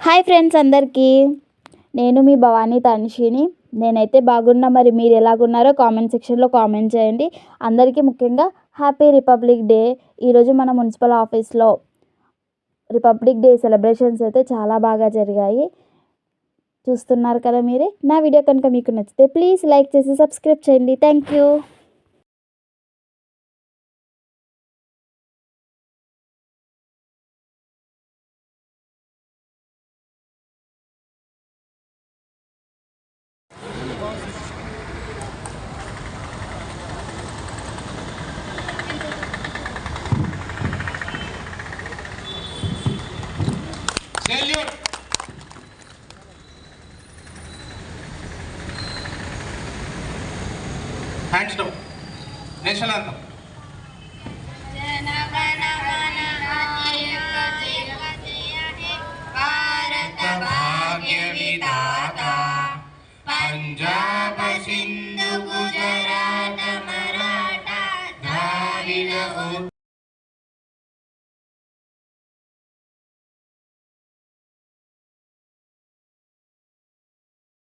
Hi friends అందరికీ. నేను మీ భవానీ తనిషిని. నేనైతే బాగున్నా. మరి మీరు ఎలాగున్నారో కామెంట్ సెక్షన్లో కామెంట్ చేయండి. అందరికీ ముఖ్యంగా హ్యాపీ రిపబ్లిక్ డే. ఈరోజు మన మున్సిపల్ ఆఫీస్లో రిపబ్లిక్ డే సెలబ్రేషన్స్ అయితే చాలా బాగా జరిగాయి. చూస్తున్నారు కదా మీరే. నా వీడియో కనుక మీకు నచ్చితే ప్లీజ్ లైక్ చేసి సబ్స్క్రైబ్ చేయండి. Thank you. Salute. Hands down. National anthem. Bharat भाग्य विधाता पंजाब सिंधु गुजरात मराठा द्राविड